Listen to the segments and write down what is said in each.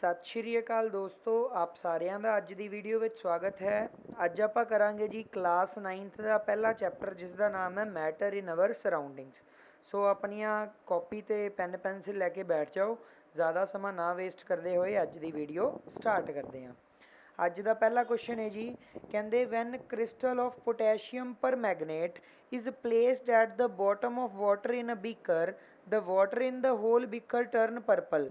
ਸਤਿ ਸ਼੍ਰੀ ਅਕਾਲ ਦੋਸਤੋ, ਆਪ ਸਾਰਿਆਂ ਦਾ ਅੱਜ ਦੀ ਵੀਡੀਓ ਵਿੱਚ ਸਵਾਗਤ ਹੈ। ਅੱਜ ਆਪਾਂ ਕਰਾਂਗੇ ਜੀ ਕਲਾਸ 9th ਦਾ ਪਹਿਲਾ ਚੈਪਟਰ, ਜਿਸ ਦਾ ਨਾਮ ਹੈ ਮੈਟਰ ਇਨ ਅਵਰ ਸਰਾਊਂਡਿੰਗਸ। ਸੋ ਆਪਣੀਆਂ ਕਾਪੀ ਤੇ ਪੈਨ ਪੈਨਸਿਲ ਲੈ ਕੇ ਬੈਠ ਜਾਓ। ज़्यादा ਸਮਾਂ ਨਾ ਵੇਸਟ ਕਰਦੇ ਹੋਏ ਅੱਜ ਦੀ ਵੀਡੀਓ ਸਟਾਰਟ ਕਰਦੇ ਹਾਂ। ਅੱਜ ਦਾ ਪਹਿਲਾ ਕੁਐਸਚਨ ਹੈ ਜੀ, ਕਹਿੰਦੇ ਵੈਨ ਕ੍ਰਿਸਟਲ ਆਫ ਪੋਟੈਸ਼ੀਅਮ ਪਰ magnet is placed at the bottom of water in a beaker, the water in the whole beaker turn purple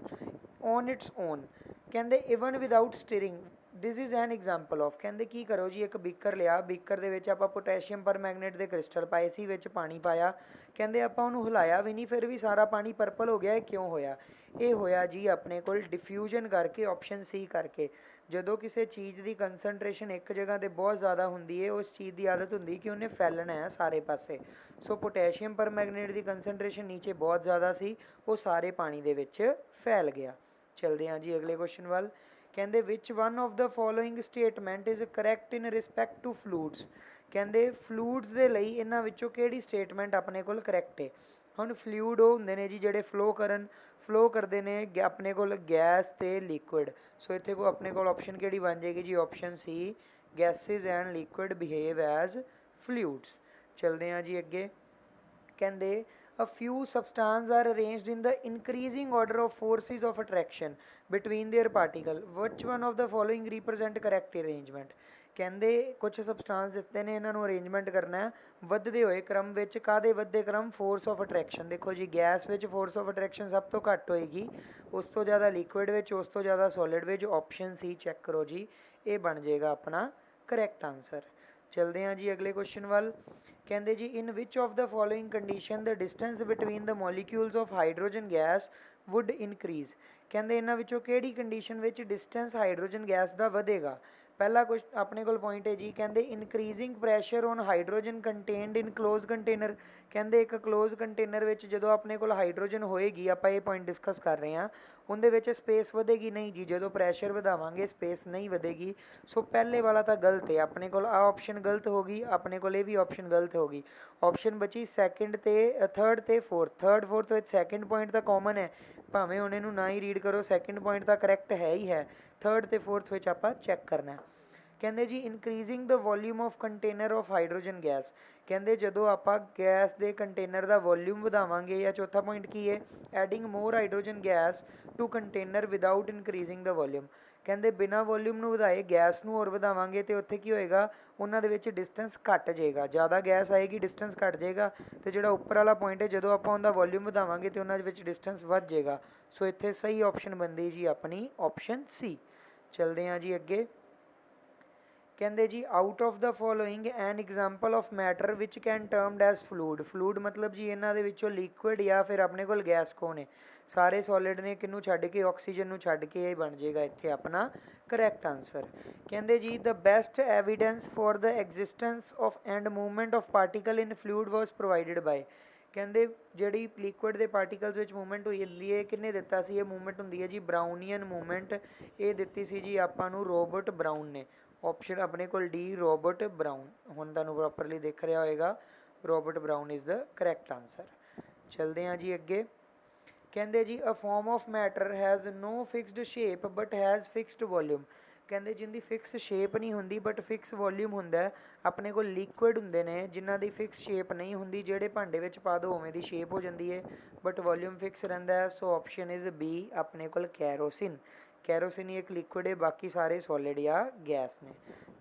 on its own। ਕਹਿੰਦੇ even without stirring, this is an example of। ਕਹਿੰਦੇ ਕੀ ਕਰੋ ਜੀ, ਇੱਕ beaker ਲਿਆ, beaker ਦੇ ਵਿੱਚ ਆਪਾਂ ਪੋਟੈਸ਼ੀਅਮ ਪਰ ਮੈਗਨੇਟ ਦੇ ਕ੍ਰਿਸਟਲ ਪਾਏ ਸੀ, ਵਿੱਚ ਪਾਣੀ ਪਾਇਆ। ਕਹਿੰਦੇ ਆਪਾਂ ਉਹਨੂੰ ਹਿਲਾਇਆ ਵੀ ਨਹੀਂ, ਫਿਰ ਵੀ ਸਾਰਾ ਪਾਣੀ ਪਰਪਲ ਹੋ ਗਿਆ। ਇਹ ਕਿਉਂ ਹੋਇਆ? ਇਹ ਹੋਇਆ ਜੀ ਆਪਣੇ ਕੋਲ ਡਿਫਿਊਜ਼ਨ ਕਰਕੇ, ਆਪਸ਼ਨ ਸੀ ਕਰਕੇ। ਜਦੋਂ ਕਿਸੇ ਚੀਜ਼ ਦੀ ਕੰਸਨਟ੍ਰੇਸ਼ਨ ਇੱਕ ਜਗ੍ਹਾ 'ਤੇ ਬਹੁਤ ਜ਼ਿਆਦਾ ਹੁੰਦੀ ਹੈ, ਉਸ ਚੀਜ਼ ਦੀ ਆਦਤ ਹੁੰਦੀ ਕਿ ਉਹਨੇ ਫੈਲਣਾ ਹੈ ਸਾਰੇ ਪਾਸੇ। ਸੋ ਪੋਟੈਸ਼ੀਅਮ ਪਰ ਮੈਗਨੇਟ ਦੀ ਕੰਸਨਟ੍ਰੇਸ਼ਨ ਨੀਚੇ ਬਹੁਤ ਜ਼ਿਆਦਾ ਸੀ, ਉਹ ਸਾਰੇ ਪਾਣੀ ਦੇ ਵਿੱਚ ਫੈਲ ਗਿਆ। ਚਲਦੇ ਹਾਂ ਜੀ ਅਗਲੇ ਕੁਐਸਚਨ ਵੱਲ। ਕਹਿੰਦੇ which one of the following statement is correct in respect to fluids. ਕਹਿੰਦੇ ਫਲੂਡਸ ਦੇ ਲਈ ਇਹਨਾਂ ਵਿੱਚੋਂ ਕਿਹੜੀ ਸਟੇਟਮੈਂਟ ਆਪਣੇ ਕੋਲ ਕਰੈਕਟ ਹੈ? ਹੁਣ ਫਲੂਇਡ ਉਹ ਹੁੰਦੇ ਨੇ ਜੀ ਜਿਹੜੇ ਫਲੋ ਕਰਦੇ ਨੇ ਆਪਣੇ ਕੋਲ ਗੈਸ ਤੇ ਲਿਕੁਇਡ। ਸੋ ਇੱਥੇ ਕੋ ਆਪਣੇ ਕੋਲ ਆਪਸ਼ਨ ਕਿਹੜੀ ਬਣ ਜਾਏਗੀ ਜੀ? Option C, gases and liquid behave as fluids. ਚਲਦੇ ਹਾਂ ਜੀ ਅੱਗੇ। ਕਹਿੰਦੇ a few substances are arranged in the increasing order of forces of attraction between their particle, which one of the following represent correct arrangement। ਕਹਿੰਦੇ ਕੁਛ substance ਦਿੱਤੇ ਨੇ, ਇਹਨਾਂ ਨੂੰ ਅਰੇਂਜਮੈਂਟ ਕਰਨਾ ਹੈ ਵੱਧਦੇ ਹੋਏ ਕ੍ਰਮ ਵਿੱਚ। ਕਾਹਦੇ ਵੱਧਦੇ ਕ੍ਰਮ? Force of attraction. ਦੇਖੋ ਜੀ ਗੈਸ ਵਿੱਚ ਫੋਰਸ ਆਫ ਅਟਰੈਕਸ਼ਨ ਸਭ ਤੋਂ ਘੱਟ ਹੋਏਗੀ, ਉਸ ਤੋਂ ਜ਼ਿਆਦਾ ਲਿਕੁਇਡ ਵਿੱਚ, ਉਸ ਤੋਂ ਜ਼ਿਆਦਾ ਸੋਲਿਡ ਵਿੱਚ। ਆਪਸ਼ਨ ਸੀ ਚੈੱਕ ਕਰੋ ਜੀ, ਇਹ ਬਣ ਜਾਏਗਾ ਆਪਣਾ ਕਰੈਕਟ ਆਂਸਰ। ਚਲਦੇ ਹਾਂ ਜੀ ਅਗਲੇ ਕੁਐਸਚਨ ਵੱਲ। ਕਹਿੰਦੇ ਜੀ in which of the following condition the distance between the molecules of hydrogen gas would increase. ਕਹਿੰਦੇ ਇਹਨਾਂ ਵਿੱਚੋਂ ਕਿਹੜੀ ਕੰਡੀਸ਼ਨ ਵਿੱਚ ਡਿਸਟੈਂਸ ਹਾਈਡਰੋਜਨ ਗੈਸ ਦਾ ਵਧੇਗਾ? ਪਹਿਲਾ ਕੁਛ ਆਪਣੇ ਕੋਲ ਪੁਆਇੰਟ ਹੈ ਜੀ, ਕਹਿੰਦੇ increasing pressure on hydrogen contained in close container. ਕਹਿੰਦੇ ਇੱਕ ਕਲੋਜ਼ ਕੰਟੇਨਰ ਵਿੱਚ ਜਦੋਂ ਆਪਣੇ ਕੋਲ ਹਾਈਡਰੋਜਨ ਹੋਏਗੀ, ਆਪਾਂ ਇਹ ਪੁਆਇੰਟ ਡਿਸਕਸ ਕਰ ਰਹੇ ਹਾਂ, ਉਹਦੇ ਵਿੱਚ ਸਪੇਸ ਵਧੇਗੀ ਨਹੀਂ ਜੀ। ਜਦੋਂ ਪ੍ਰੈਸ਼ਰ ਵਧਾਵਾਂਗੇ ਸਪੇਸ ਨਹੀਂ ਵਧੇਗੀ। ਸੋ ਪਹਿਲੇ ਵਾਲਾ ਤਾਂ ਗਲਤ ਹੈ, ਆਪਣੇ ਕੋਲ ਆਹ ਆਪਸ਼ਨ ਗਲਤ ਹੋ ਗਈ, ਆਪਣੇ ਕੋਲ ਇਹ ਵੀ ਆਪਸ਼ਨ ਗਲਤ ਹੋ ਗਈ। ਆਪਸ਼ਨ ਬਚੀ ਸੈਕਿੰਡ ਤੇ ਥਰਡ ਤੇ ਫੋਰਥ। ਥਰਡ ਫੋਰਥ ਵਿੱਚ ਸੈਕਿੰਡ ਪੁਆਇੰਟ ਤਾਂ ਕਾਮਨ ਹੈ, ਭਾਵੇਂ ਹੁਣ ਇਹਨੂੰ ਨਾ ਹੀ ਰੀਡ ਕਰੋ, ਸੈਕਿੰਡ ਪੁਆਇੰਟ ਤਾਂ ਕਰੈਕਟ ਹੈ ਹੀ ਹੈ। ਥਰਡ ਤੇ ਫੋਰਥ ਵਿੱਚ ਆਪਾਂ ਚੈੱਕ ਕਰਨਾ। ਕਹਿੰਦੇ ਜੀ increasing the volume of container of hydrogen gas. ਕਹਿੰਦੇ ਜਦੋਂ ਆਪਾਂ ਗੈਸ ਦੇ ਕੰਟੇਨਰ ਦਾ ਵੋਲਿਊਮ ਵਧਾਵਾਂਗੇ, ਜਾਂ ਚੌਥਾ ਪੁਆਇੰਟ ਕੀ ਹੈ? Adding more hydrogen gas to container without increasing the volume. ਕਹਿੰਦੇ ਬਿਨਾਂ ਵੋਲਿਊਮ ਨੂੰ ਵਧਾਏ ਗੈਸ ਨੂੰ ਹੋਰ ਵਧਾਵਾਂਗੇ, ਤੇ ਉੱਥੇ ਕੀ ਹੋਏਗਾ? ਉਹਨਾਂ ਦੇ ਵਿੱਚ ਡਿਸਟੈਂਸ ਘੱਟ ਜਾਏਗਾ। ਜ਼ਿਆਦਾ ਗੈਸ ਆਏਗੀ, ਡਿਸਟੈਂਸ ਘੱਟ ਜਾਏਗਾ। ਤੇ ਜਿਹੜਾ ਉੱਪਰ ਵਾਲਾ ਪੁਆਇੰਟ ਹੈ, ਜਦੋਂ ਆਪਾਂ ਉਹਦਾ ਵੋਲਿਊਮ ਵਧਾਵਾਂਗੇ ਤੇ ਉਹਨਾਂ ਦੇ ਵਿੱਚ ਡਿਸਟੈਂਸ ਵੱਧ ਜਾਏਗਾ। ਸੋ ਇੱਥੇ ਸਹੀ ਆਪਸ਼ਨ ਬਣਦੀ ਜੀ ਆਪਣੀ ਆਪਸ਼ਨ ਸੀ। ਚਲਦੇ ਹਾਂ ਜੀ ਅੱਗੇ। ਕਹਿੰਦੇ ਜੀ out of the following an example of matter which can termed as fluid. Fluid ਮਤਲਬ ਜੀ ਇਹਨਾਂ ਦੇ ਵਿੱਚੋਂ ਲਿਕੁਇਡ ਜਾਂ ਫਿਰ ਆਪਣੇ ਕੋਲ ਗੈਸ ਕੌਣ ਹੈ? ਸਾਰੇ ਸੋਲਿਡ ਨੇ, ਕਿਹਨੂੰ ਛੱਡ ਕੇ? ਆਕਸੀਜਨ ਨੂੰ ਛੱਡ ਕੇ। ਇਹ ਬਣ ਜਾਏਗਾ ਇੱਥੇ ਆਪਣਾ ਕਰੈਕਟ ਆਂਸਰ। ਕਹਿੰਦੇ ਜੀ the best evidence for the existence of and movement of particle in fluid was provided by. ਕਹਿੰਦੇ ਜਿਹੜੀ ਲਿਕੁਇਡ ਦੇ ਪਾਰਟੀਕਲਸ ਵਿੱਚ ਮੂਵਮੈਂਟ ਹੋਈ ਜਾਂਦੀ ਹੈ, ਕਿਹਨੇ ਦਿੱਤਾ ਸੀ ਇਹ ਮੂਵਮੈਂਟ? ਹੁੰਦੀ ਹੈ ਜੀ ਬਰਾਊਨੀਅਨ ਮੂਵਮੈਂਟ। ਇਹ ਦਿੱਤੀ ਸੀ ਜੀ ਆਪਾਂ ਨੂੰ ਰੋਬਰਟ ਬਰਾਊਨ ਨੇ। ਆਪਸ਼ਨ ਆਪਣੇ ਕੋਲ ਡੀ, ਰੋਬਰਟ ਬਰਾਊਨ। ਹੁਣ ਤੁਹਾਨੂੰ ਪ੍ਰੋਪਰਲੀ ਦਿਖ ਰਿਹਾ ਹੋਏਗਾ, Robert Brown is the correct answer. ਚਲਦੇ ਹਾਂ ਜੀ ਅੱਗੇ। ਕਹਿੰਦੇ ਜੀ a form of matter has no fixed shape but has fixed volume. ਕਹਿੰਦੇ ਜਿਹਦੀ ਫਿਕਸ ਸ਼ੇਪ ਨਹੀਂ ਹੁੰਦੀ ਬਟ ਫਿਕਸ ਵੋਲਿਊਮ ਹੁੰਦਾ। ਆਪਣੇ ਕੋਲ ਲਿਕੁਇਡ ਹੁੰਦੇ ਨੇ ਜਿਨ੍ਹਾਂ ਦੀ ਫਿਕਸ ਸ਼ੇਪ ਨਹੀਂ ਹੁੰਦੀ, ਜਿਹੜੇ ਭਾਂਡੇ ਵਿੱਚ ਪਾ ਦਿਓ ਉਵੇਂ ਦੀ ਸ਼ੇਪ ਹੋ ਜਾਂਦੀ ਹੈ, ਬਟ ਵੋਲਿਊਮ ਫਿਕਸ ਰਹਿੰਦਾ ਹੈ। ਸੋ ਆਪਸ਼ਨ ਇਜ਼ ਬੀ ਆਪਣੇ ਕੋਲ ਕੈਰੋਸਿਨ। ਕੈਰੋਸਿਨ ਹੀ ਇੱਕ ਲਿਕੁਇਡ ਹੈ, ਬਾਕੀ ਸਾਰੇ ਸੋਲਿਡ ਜਾਂ ਗੈਸ ਨੇ।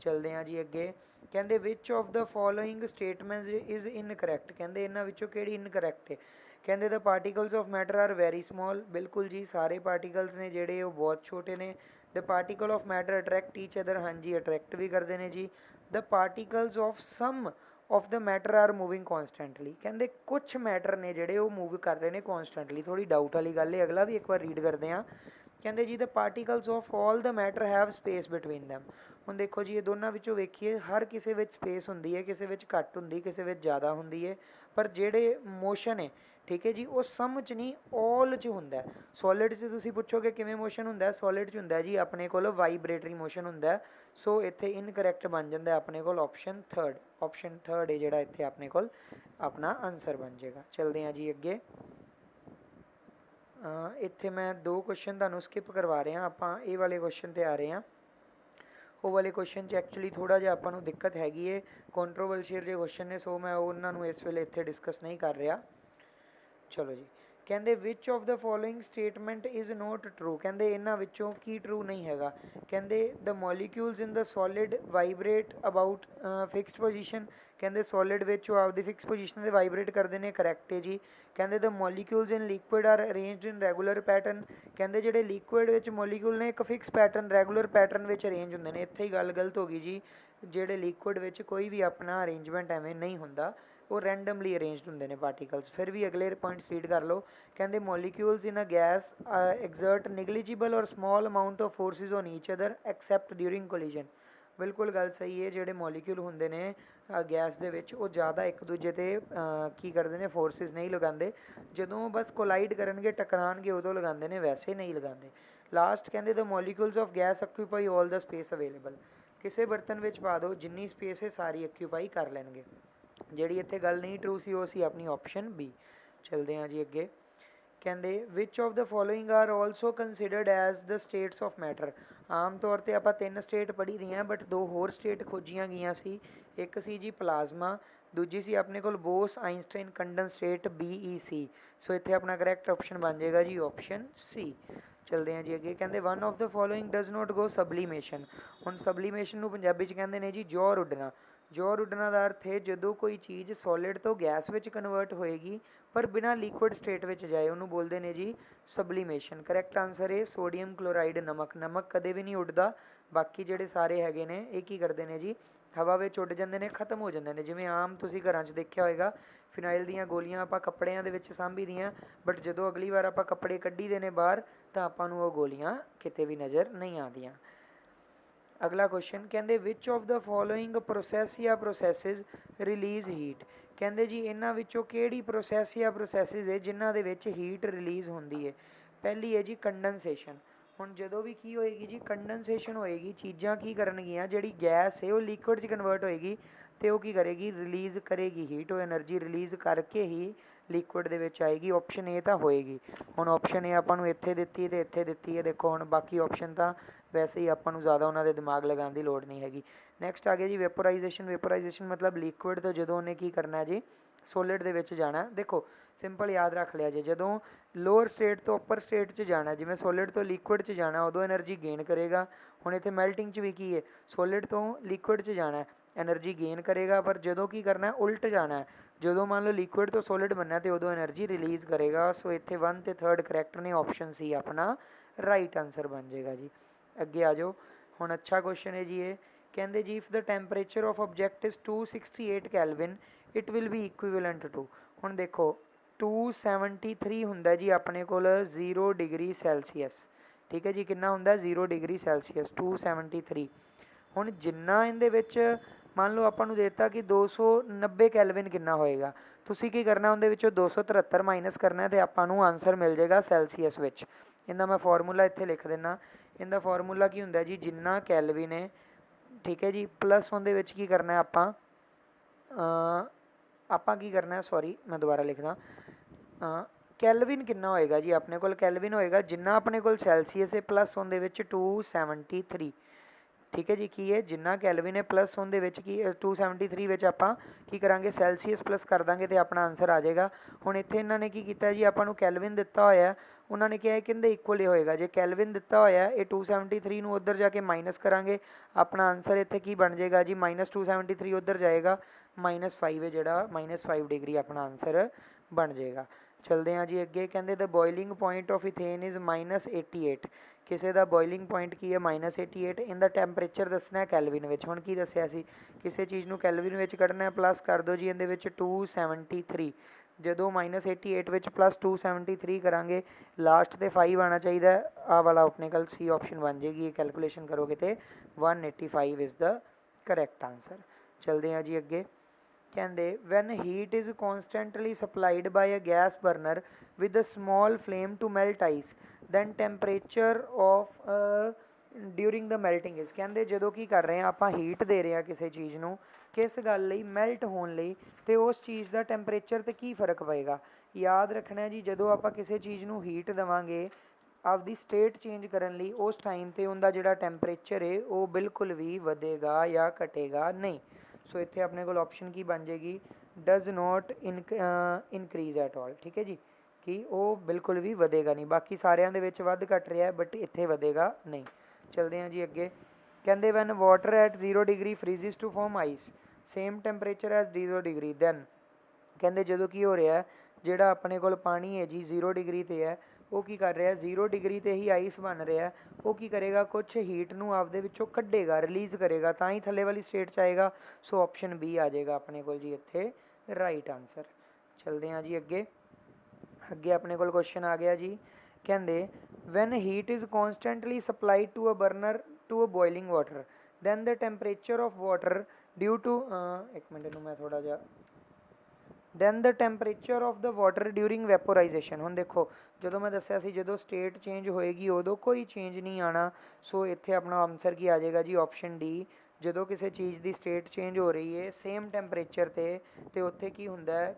ਚਲਦੇ ਹਾਂ ਜੀ ਅੱਗੇ। ਕਹਿੰਦੇ which of the following statements is incorrect. ਕਹਿੰਦੇ ਇਹਨਾਂ ਵਿੱਚੋਂ ਕਿਹੜੀ ਇਨਕਰੈਕਟ ਹੈ? ਕਹਿੰਦੇ the particles of matter are very small. ਬਿਲਕੁਲ ਜੀ, ਸਾਰੇ ਪਾਰਟੀਕਲਸ ਨੇ ਜਿਹੜੇ ਉਹ ਬਹੁਤ ਛੋਟੇ ਨੇ। The particle of matter attract each other. ਹਾਂਜੀ, ਅਟਰੈਕਟ ਵੀ ਕਰਦੇ ਨੇ ਜੀ। The particles of some of the matter are moving constantly. ਕਹਿੰਦੇ ਕੁਛ ਮੈਟਰ ਨੇ ਜਿਹੜੇ ਉਹ ਮੂਵ ਕਰ ਰਹੇ ਨੇ ਕੌਨਸਟੈਂਟਲੀ। ਥੋੜ੍ਹੀ ਡਾਊਟ ਵਾਲੀ ਗੱਲ ਹੈ, ਅਗਲਾ ਵੀ ਇੱਕ ਵਾਰ ਰੀਡ ਕਰਦੇ ਹਾਂ। ਕਹਿੰਦੇ ਜੀ the particles of all the matter have space between them. ਹੁਣ ਦੇਖੋ ਜੀ ਇਹ ਦੋਨਾਂ ਵਿੱਚੋਂ ਵੇਖੀਏ, ਹਰ ਕਿਸੇ ਵਿੱਚ ਸਪੇਸ ਹੁੰਦੀ ਹੈ, ਕਿਸੇ ਵਿੱਚ ਘੱਟ ਹੁੰਦੀ, ਕਿਸੇ ਵਿੱਚ ਜ਼ਿਆਦਾ ਹੁੰਦੀ ਹੈ। ਪਰ ਜਿਹੜੇ ਮੋਸ਼ਨ ਹੈ, ਠੀਕ ਹੈ ਜੀ, ਉਹ ਸਮ 'ਚ ਨਹੀਂ ਆਲ 'ਚ ਹੁੰਦਾ। ਸੋਲਿਡ 'ਚ ਤੁਸੀਂ ਪੁੱਛੋਗੇ ਕਿਵੇਂ ਮੋਸ਼ਨ ਹੁੰਦਾ? ਸੋਲਿਡ 'ਚ ਹੁੰਦਾ ਜੀ ਆਪਣੇ ਕੋਲ ਵਾਈਬ੍ਰੇਟਰੀ ਮੋਸ਼ਨ ਹੁੰਦਾ। ਸੋ ਇੱਥੇ ਇਨਕਰੈਕਟ ਬਣ ਜਾਂਦਾ ਆਪਣੇ ਕੋਲ ਆਪਸ਼ਨ ਥਰਡ। ਆਪਸ਼ਨ ਥਰਡ ਹੈ ਜਿਹੜਾ ਇੱਥੇ ਆਪਣੇ ਕੋਲ ਆਪਣਾ ਆਨਸਰ ਬਣ ਜਾਏਗਾ। ਚਲਦੇ ਹਾਂ ਜੀ ਅੱਗੇ। ਇੱਥੇ ਮੈਂ 2 ਕੁਐਸਚਨ ਤੁਹਾਨੂੰ ਸਕਿਪ ਕਰਵਾ ਰਿਹਾ, ਆਪਾਂ ਇਹ ਵਾਲੇ ਕੁਐਸਚਨ 'ਤੇ ਆ ਰਹੇ ਹਾਂ। ਉਹ ਵਾਲੇ ਕੁਐਸਚਨ 'ਚ ਐਕਚੁਅਲੀ ਥੋੜ੍ਹਾ ਜਿਹਾ ਆਪਾਂ ਨੂੰ ਦਿੱਕਤ ਹੈਗੀ ਹੈ, ਕੰਟਰੋਵਰਸ਼ੀਅਲ ਜਿਹੇ ਕੁਐਸਚਨ ਨੇ, ਸੋ ਮੈਂ ਉਹਨਾਂ ਨੂੰ ਇਸ ਵੇਲੇ ਇੱਥੇ ਡਿਸਕਸ ਨਹੀਂ ਕਰ ਰਿਹਾ। ਚਲੋ ਜੀ, ਕਹਿੰਦੇ which of the following statement is not true, ਕਹਿੰਦੇ ਇਹਨਾਂ ਵਿੱਚੋਂ ਕੀ ਟਰੂ ਨਹੀਂ ਹੈਗਾ। ਕਹਿੰਦੇ the molecules in the solid vibrate about fixed position, ਕਹਿੰਦੇ ਸੋਲਿਡ ਵਿੱਚ ਉਹ ਆਪਦੀ ਫਿਕਸ ਪੋਜੀਸ਼ਨ 'ਤੇ ਵਾਈਬਰੇਟ ਕਰਦੇ ਨੇ, ਕਰੈਕਟ ਹੈ ਜੀ। ਕਹਿੰਦੇ the molecules in liquid R arranged in regular pattern, ਕਹਿੰਦੇ ਜਿਹੜੇ ਲਿਕੁਇਡ ਵਿੱਚ ਮੋਲੀਕਿਊਲ ਨੇ ਇੱਕ ਫਿਕਸ ਪੈਟਰਨ ਰੈਗੂਲਰ ਪੈਟਰਨ ਵਿੱਚ ਅਰੇਂਜ ਹੁੰਦੇ ਨੇ। ਇੱਥੇ ਹੀ ਗੱਲ ਗਲਤ ਹੋ ਗਈ ਜੀ, ਜਿਹੜੇ ਲਿਕੁਇਡ ਵਿੱਚ ਕੋਈ ਵੀ ਆਪਣਾ ਅਰੇਂਜਮੈਂਟ ਐਵੇਂ ਨਹੀਂ ਹੁੰਦਾ, ਉਹ ਰੈਂਡਮਲੀ ਅਰੇਂਜਡ ਹੁੰਦੇ ਨੇ ਪਾਰਟੀਕਲਸ। ਫਿਰ ਵੀ ਅਗਲੇ ਪੁਆਇੰਟਸ ਰੀਡ ਕਰ ਲਓ। ਕਹਿੰਦੇ ਮੋਲੀਕਿਊਲਸ ਇਨ ਅ ਗੈਸ ਐਗਜ਼ਰਟ ਨਿਗਲੀਜੀਬਲ ਔਰ small amount of forces on each other accept during collision, ਬਿਲਕੁਲ ਗੱਲ ਸਹੀ ਹੈ। ਜਿਹੜੇ ਮੋਲੀਕਿਊਲ ਹੁੰਦੇ ਨੇ ਗੈਸ ਦੇ ਵਿੱਚ, ਉਹ ਜ਼ਿਆਦਾ ਇੱਕ ਦੂਜੇ 'ਤੇ ਕੀ ਕਰਦੇ ਨੇ, ਫੋਰਸਿਸ ਨਹੀਂ ਲਗਾਉਂਦੇ, ਜਦੋਂ ਬਸ ਕੋਲਾਈਡ ਕਰਨਗੇ, ਟਕਰਾਉਣਗੇ, ਉਦੋਂ ਲਗਾਉਂਦੇ ਨੇ, ਵੈਸੇ ਨਹੀਂ ਲਗਾਉਂਦੇ। ਲਾਸਟ ਕਹਿੰਦੇ the molecules of gas occupy all the space available, ਕਿਸੇ ਬਰਤਨ ਵਿੱਚ ਪਾ ਦਿਓ, ਜਿੰਨੀ ਸਪੇਸ ਹੈ ਸਾਰੀ ਆਕਿਊਪਾਈ ਕਰ ਲੈਣਗੇ। ਜਿਹੜੀ ਇੱਥੇ ਗੱਲ ਨਹੀਂ ਟਰੂ ਸੀ ਉਹ ਸੀ ਆਪਣੀ ਆਪਸ਼ਨ ਬੀ। ਚਲਦੇ ਹਾਂ ਜੀ ਅੱਗੇ। ਕਹਿੰਦੇ which of the following are also considered as the states of matter, ਆਮ ਤੌਰ 'ਤੇ ਆਪਾਂ 3 ਸਟੇਟ ਪੜ੍ਹੀ ਦੀਆਂ, ਬਟ 2 ਹੋਰ ਸਟੇਟ ਖੋਜੀਆਂ ਗਈਆਂ ਸੀ। ਇੱਕ ਸੀ ਜੀ ਪਲਾਜ਼ਮਾ, ਦੂਜੀ ਸੀ ਆਪਣੇ ਕੋਲ ਬੋਸ ਆਈਨਸਟਾਈਨ ਕੰਡਨਸੇਟ BEC। ਸੋ ਇੱਥੇ ਆਪਣਾ ਕਰੈਕਟ ਆਪਸ਼ਨ ਬਣ ਜਾਏਗਾ ਜੀ ਆਪਸ਼ਨ ਸੀ। ਚਲਦੇ ਹਾਂ ਜੀ ਅੱਗੇ। ਕਹਿੰਦੇ one of the following does not go sublimation, ਹੁਣ ਸਬਲੀਮੇਸ਼ਨ ਨੂੰ ਪੰਜਾਬੀ 'ਚ ਕਹਿੰਦੇ ਨੇ ਜੀ ਜੌਹਰ ਉੱਡਣਾ। ਜੌਹਰ ਉੱਡਣਾ ਦਾ ਅਰਥ ਹੈ ਜਦੋਂ ਕੋਈ ਚੀਜ਼ ਸੋਲਿਡ ਤੋਂ ਗੈਸ ਵਿੱਚ ਕਨਵਰਟ ਹੋਏਗੀ ਪਰ ਬਿਨਾਂ ਲਿਕੁਇਡ ਸਟੇਟ ਵਿੱਚ ਜਾਏ, ਉਹਨੂੰ ਬੋਲਦੇ ਨੇ ਜੀ ਸਬਲੀਮੇਸ਼ਨ। ਕਰੈਕਟ ਆਨਸਰ ਹੈ ਸੋਡੀਅਮ ਕਲੋਰਾਈਡ, ਨਮਕ। ਨਮਕ ਕਦੇ ਵੀ ਨਹੀਂ ਉੱਡਦਾ, ਬਾਕੀ ਜਿਹੜੇ ਸਾਰੇ ਹੈਗੇ ਨੇ ਇਹ ਕੀ ਕਰਦੇ ਨੇ ਜੀ, ਹਵਾ ਵਿੱਚ ਉੱਡ ਜਾਂਦੇ ਨੇ, ਖਤਮ ਹੋ ਜਾਂਦੇ ਨੇ। ਜਿਵੇਂ ਆਮ ਤੁਸੀਂ ਘਰਾਂ 'ਚ ਦੇਖਿਆ ਹੋਏਗਾ, ਫਿਨਾਈਲ ਦੀਆਂ ਗੋਲੀਆਂ ਆਪਾਂ ਕੱਪੜਿਆਂ ਦੇ ਵਿੱਚ ਸਾਂਭੀ ਦੀਆਂ, ਬਟ ਜਦੋਂ ਅਗਲੀ ਵਾਰ ਆਪਾਂ ਕੱਪੜੇ ਕੱਢੀ ਦੇ ਨੇ ਬਾਹਰ, ਤਾਂ ਆਪਾਂ ਨੂੰ ਉਹ ਗੋਲੀਆਂ ਕਿਤੇ ਵੀ ਨਜ਼ਰ ਨਹੀਂ ਆਉਂਦੀਆਂ। ਅਗਲਾ ਕੁਐਸਚਨ ਕਹਿੰਦੇ which of the following process ਜਾਂ ਪ੍ਰੋਸੈਸਿਸ ਰਿਲੀਜ਼ ਹੀਟ, ਕਹਿੰਦੇ ਜੀ ਇਹਨਾਂ ਵਿੱਚੋਂ ਕਿਹੜੀ ਪ੍ਰੋਸੈਸ ਜਾਂ ਪ੍ਰੋਸੈਸਿਸ ਹੈ ਜਿਨ੍ਹਾਂ ਦੇ ਵਿੱਚ ਹੀਟ ਰਿਲੀਜ਼ ਹੁੰਦੀ ਹੈ। ਪਹਿਲੀ ਹੈ ਜੀ ਕੰਡਨਸੇਸ਼ਨ। ਹੁਣ ਜਦੋਂ ਵੀ ਕੀ ਹੋਏਗੀ ਜੀ, ਕੰਡਨਸੇਸ਼ਨ ਹੋਏਗੀ, ਚੀਜ਼ਾਂ ਕੀ ਕਰਨਗੀਆਂ, ਜਿਹੜੀ ਗੈਸ ਹੈ ਉਹ ਲਿਕੁਇਡ 'ਚ ਕਨਵਰਟ ਹੋਏਗੀ ਅਤੇ ਉਹ ਕੀ ਕਰੇਗੀ, ਰਿਲੀਜ਼ ਕਰੇਗੀ ਹੀਟ, ਉਹ ਐਨਰਜੀ ਰਿਲੀਜ਼ ਕਰਕੇ ਹੀ ਲਿਕੁਇਡ ਦੇ ਵਿੱਚ ਆਏਗੀ। ਆਪਸ਼ਨ ਏ ਤਾਂ ਹੋਏਗੀ। ਹੁਣ ਆਪਸ਼ਨ ਏ ਆਪਾਂ ਨੂੰ ਇੱਥੇ ਦਿੱਤੀ ਅਤੇ ਇੱਥੇ ਦਿੱਤੀ ਹੈ, ਦੇਖੋ ਹੁਣ ਬਾਕੀ ਆਪਸ਼ਨ ਤਾਂ ਵੈਸੇ ਹੀ ਆਪਾਂ ਨੂੰ ਜ਼ਿਆਦਾ ਉਹਨਾਂ ਦੇ ਦਿਮਾਗ ਲਗਾਉਣ ਦੀ ਲੋੜ ਨਹੀਂ ਹੈਗੀ। ਨੈਕਸਟ ਆ ਗਿਆ ਜੀ ਵੈਪੋਰਾਈਜੇਸ਼ਨ। ਵੈਪੋਰਾਈਜੇਸ਼ਨ ਮਤਲਬ ਲਿਕੁਇਡ ਤੋਂ ਜਦੋਂ ਉਹਨੇ ਕੀ ਕਰਨਾ ਜੀ, ਸੋਲਿਡ ਦੇ ਵਿੱਚ ਜਾਣਾ। ਦੇਖੋ ਸਿੰਪਲ ਯਾਦ ਰੱਖ ਲਿਆ ਜੀ, ਜਦੋਂ ਲੋਅਰ ਸਟੇਟ ਤੋਂ ਅਪਰ ਸਟੇਟ 'ਚ ਜਾਣਾ, ਜਿਵੇਂ ਸੋਲਿਡ ਤੋਂ ਲਿਕੁਇਡ 'ਚ ਜਾਣਾ, ਉਦੋਂ ਐਨਰਜੀ ਗੇਨ ਕਰੇਗਾ। ਹੁਣ ਇੱਥੇ ਮੈਲਟਿੰਗ 'ਚ ਵੀ ਕੀ ਹੈ, ਸੋਲਿਡ ਤੋਂ ਲਿਕੁਇਡ 'ਚ ਜਾਣਾ, ਐਨਰਜੀ ਗੇਨ ਕਰੇਗਾ, ਪਰ ਜਦੋਂ ਕੀ ਕਰਨਾ, ਉਲਟ ਜਾਣਾ, ਜਦੋਂ ਮੰਨ ਲਓ ਲਿਕੁਇਡ ਤੋਂ ਸੋਲਿਡ ਬਣਨਾ ਅਤੇ ਉਦੋਂ ਐਨਰਜੀ ਰਿਲੀਜ਼ ਕਰੇਗਾ। ਸੋ ਇੱਥੇ 1 ਅਤੇ 3 ਕਰੈਕਟ ਨੇ, ਆਪਸ਼ਨ ਸੀ ਆਪਣਾ ਰਾਈਟ ਆਨਸਰ ਬਣ ਜਾਏਗਾ ਜੀ। ਅੱਗੇ ਆ ਜਾਓ। ਹੁਣ ਅੱਛਾ ਕੁਐਸਚਨ ਹੈ ਜੀ ਇਹ। ਕਹਿੰਦੇ ਜੀ if the temperature of object is 268 kelvin it will be equivalent to, ਹੁਣ ਦੇਖੋ 273 ਹੁੰਦਾ ਜੀ ਆਪਣੇ ਕੋਲ 0 ਡਿਗਰੀ ਸੈਲਸੀਅਸ, ਠੀਕ ਹੈ ਜੀ। ਕਿੰਨਾ ਹੁੰਦਾ, 0 ਡਿਗਰੀ ਸੈਲਸੀਅਸ, 273। ਹੁਣ ਜਿੰਨਾ ਇਹਦੇ ਵਿੱਚ ਮੰਨ ਲਓ ਆਪਾਂ ਨੂੰ ਦੇ ਦਿੱਤਾ ਕਿ 290 ਕੈਲਵਿਨ ਕਿੰਨਾ ਹੋਏਗਾ, ਤੁਸੀਂ ਕੀ ਕਰਨਾ, ਉਹਦੇ ਵਿੱਚੋਂ 273 ਮਾਈਨਸ ਕਰਨਾ ਅਤੇ ਆਪਾਂ ਨੂੰ ਆਨਸਰ ਮਿਲ ਜਾਏਗਾ ਸੈਲਸੀਅਸ ਵਿੱਚ। ਇਹਦਾ ਮੈਂ ਫਾਰਮੂਲਾ ਇੱਥੇ ਲਿਖ ਦਿੰਦਾ। ਇਹਦਾ ਫਾਰਮੂਲਾ ਕੀ ਹੁੰਦਾ ਜੀ, ਜਿੰਨਾ ਕੈਲਵਿਨ ਹੈ, ਠੀਕ ਹੈ ਜੀ, ਪਲੱਸ ਉਹਦੇ ਵਿੱਚ ਕੀ ਕਰਨਾ ਆਪਾਂ ਕੀ ਕਰਨਾ, ਸੌਰੀ ਮੈਂ ਦੁਬਾਰਾ ਲਿਖਦਾ, ਕੈਲਵਿਨ ਕਿੰਨਾ ਹੋਏਗਾ ਜੀ, ਆਪਣੇ ਕੋਲ ਕੈਲਵਿਨ ਹੋਏਗਾ ਜਿੰਨਾ ਆਪਣੇ ਕੋਲ ਸੈਲਸੀਅਸ ਹੈ ਪਲੱਸ ਉਹਦੇ ਵਿੱਚ 273, ਠੀਕ ਹੈ ਜੀ। ਕੀ ਹੈ, ਜਿੰਨਾ ਕੈਲਵਿਨ ਹੈ ਪਲੱਸ ਉਹਦੇ ਵਿੱਚ ਕੀ 273 ਵਿੱਚ ਆਪਾਂ ਕੀ ਕਰਾਂਗੇ, ਸੈਲਸੀਅਸ ਪਲੱਸ ਕਰ ਦਾਂਗੇ ਅਤੇ ਆਪਣਾ ਆਨਸਰ ਆ ਜਾਏਗਾ। ਹੁਣ ਇੱਥੇ ਇਹਨਾਂ ਨੇ ਕੀ ਕੀਤਾ ਜੀ, ਆਪਾਂ ਨੂੰ ਕੈਲਵਿਨ ਦਿੱਤਾ ਹੋਇਆ, ਉਹਨਾਂ ਨੇ ਕਿਹਾ ਕਹਿੰਦੇ ਇਕੁਅਲ ਹੀ ਹੋਏਗਾ। ਜੇ ਕੈਲਵਿਨ ਦਿੱਤਾ ਹੋਇਆ ਇਹ 273 ਨੂੰ ਉੱਧਰ ਜਾ ਕੇ ਮਾਈਨਸ ਕਰਾਂਗੇ, ਆਪਣਾ ਆਨਸਰ ਇੱਥੇ ਕੀ ਬਣ ਜਾਏਗਾ ਜੀ, -273 ਉੱਧਰ ਜਾਏਗਾ, -5 ਹੈ ਜਿਹੜਾ, -5 ਡਿਗਰੀ ਆਪਣਾ ਆਨਸਰ ਬਣ ਜਾਏਗਾ। ਚਲਦੇ ਹਾਂ ਜੀ ਅੱਗੇ। ਕਹਿੰਦੇ ਦ ਬੋਇਲਿੰਗ ਪੁਆਇੰਟ ਆਫ ਇਥੇਨ ਇਜ਼ -88, ਕਿਸੇ ਦਾ ਬੋਇਲਿੰਗ ਪੁਆਇੰਟ ਕੀ ਹੈ, -88। ਇਹਦਾ ਟੈਂਪਰੇਚਰ ਦੱਸਣਾ ਕੈਲਵਿਨ ਵਿੱਚ। ਹੁਣ ਕੀ ਦੱਸਿਆ ਸੀ, ਕਿਸੇ ਚੀਜ਼ ਨੂੰ ਕੈਲਵਿਨ ਵਿੱਚ ਕੱਢਣਾ, ਪਲੱਸ ਕਰ ਦਿਓ ਜੀ ਇਹਦੇ ਵਿੱਚ 273, ਜਦੋਂ -88 ਵਿੱਚ ਪਲੱਸ 273 ਕਰਾਂਗੇ, ਲਾਸਟ 'ਤੇ 5 ਆਉਣਾ ਚਾਹੀਦਾ, ਆਹ ਵਾਲਾ ਆਪਣੇ ਕੋਲ ਸੀ ਆਪਸ਼ਨ ਬਣ ਜਾਏਗੀ। ਇਹ ਕੈਲਕੂਲੇਸ਼ਨ ਕਰੋਗੇ ਤਾਂ 185 ਇਜ਼ ਦ ਕਰੈਕਟ ਆਨਸਰ। ਚਲਦੇ ਹਾਂ ਜੀ ਅੱਗੇ। ਕਹਿੰਦੇ when heat is constantly supplied by a gas burner with a small flame to melt ice then temperature of during the melting is, ਕਹਿੰਦੇ ਜਦੋਂ ਕੀ ਕਰ ਰਹੇ ਹਾਂ ਆਪਾਂ, ਹੀਟ ਦੇ ਰਹੇ ਹਾਂ ਕਿਸੇ ਚੀਜ਼ ਨੂੰ, ਕਿਸ ਗੱਲ ਲਈ, ਮੈਲਟ ਹੋਣ ਲਈ, ਅਤੇ ਉਸ ਚੀਜ਼ ਦਾ ਟੈਂਪਰੇਚਰ 'ਤੇ ਕੀ ਫ਼ਰਕ ਪਏਗਾ। याद रखना है जी ਜਦੋਂ ਆਪਾਂ ਕਿਸੇ ਚੀਜ਼ ਨੂੰ ਹੀਟ ਦੇਵਾਂਗੇ ਆਪਦੀ ਸਟੇਟ ਚੇਂਜ ਕਰਨ ਲਈ ਉਸ ਟਾਈਮ ਤੇ ਉਹਦਾ ਜਿਹੜਾ ਟੈਂਪਰੇਚਰ ਹੈ ਉਹ ਬਿਲਕੁਲ ਵੀ ਵਧੇਗਾ ਜਾਂ ਘਟੇਗਾ ਨਹੀਂ। ਸੋ ਇੱਥੇ ਆਪਣੇ ਕੋਲ ਆਪਸ਼ਨ ਕੀ ਬਣ ਜਾਏਗੀ, does note increase at all. ਠੀਕ ਹੈ ਜੀ, ਕਿ ਉਹ ਬਿਲਕੁਲ ਵੀ ਵਧੇਗਾ ਨਹੀਂ। ਬਾਕੀ ਸਾਰਿਆਂ ਦੇ ਵਿੱਚ ਵੱਧ ਘਟ ਰਿਹਾ ਬਟ ਇੱਥੇ ਵਧੇਗਾ ਨਹੀਂ। ਚਲਦੇ ਹਾਂ ਜੀ ਅੱਗੇ। ਕਹਿੰਦੇ when water at 0 degree freezes to form ice same temperature as 0 degree then. ਕਹਿੰਦੇ ਜਦੋਂ ਕੀ ਹੋ ਰਿਹਾ, ਜਿਹੜਾ ਆਪਣੇ ਕੋਲ ਪਾਣੀ ਹੈ ਜੀ 0 ਡਿਗਰੀ 'ਤੇ ਹੈ, ਉਹ ਕੀ ਕਰ ਰਿਹਾ 0 ਡਿਗਰੀ 'ਤੇ ਹੀ ਆਈਸ ਬਣ ਰਿਹਾ, ਉਹ ਕੀ ਕਰੇਗਾ ਕੁਛ ਹੀਟ ਨੂੰ ਆਪਦੇ ਵਿੱਚੋਂ ਕੱਢੇਗਾ, ਰਿਲੀਜ਼ ਕਰੇਗਾ, ਤਾਂ ਹੀ ਥੱਲੇ ਵਾਲੀ ਸਟੇਟ 'ਚ ਆਏਗਾ। ਸੋ ਆਪਸ਼ਨ ਬੀ ਆ ਜਾਏਗਾ ਆਪਣੇ ਕੋਲ ਜੀ ਇੱਥੇ ਰਾਈਟ ਆਨਸਰ। ਚਲਦੇ ਹਾਂ ਜੀ ਅੱਗੇ। ਅੱਗੇ ਆਪਣੇ ਕੋਲ ਕੁਐਸਚਨ ਆ ਗਿਆ ਜੀ, ਕਹਿੰਦੇ when heat is constantly supplied to a burner to a boiling water then the temperature of water due to ਇੱਕ ਮਿੰਟ ਨੂੰ ਮੈਂ ਥੋੜ੍ਹਾ ਜਿਹਾ then the temperature of the water during vaporisation. ਹੁਣ ਦੇਖੋ ਜਦੋਂ ਮੈਂ ਦੱਸਿਆ ਸੀ ਜਦੋਂ ਸਟੇਟ ਚੇਂਜ ਹੋਏਗੀ ਉਦੋਂ ਕੋਈ ਚੇਂਜ ਨਹੀਂ ਆਉਣਾ। ਸੋ ਇੱਥੇ ਆਪਣਾ ਆਨਸਰ ਕੀ ਆ ਜਾਏਗਾ ਜੀ, ਆਪਸ਼ਨ ਡੀ। ਜਦੋਂ ਕਿਸੇ ਚੀਜ਼ ਦੀ ਸਟੇਟ ਚੇਂਜ ਹੋ ਰਹੀ ਹੈ ਸੇਮ ਟੈਂਪਰੇਚਰ 'ਤੇ ਉੱਥੇ ਕੀ ਹੁੰਦਾ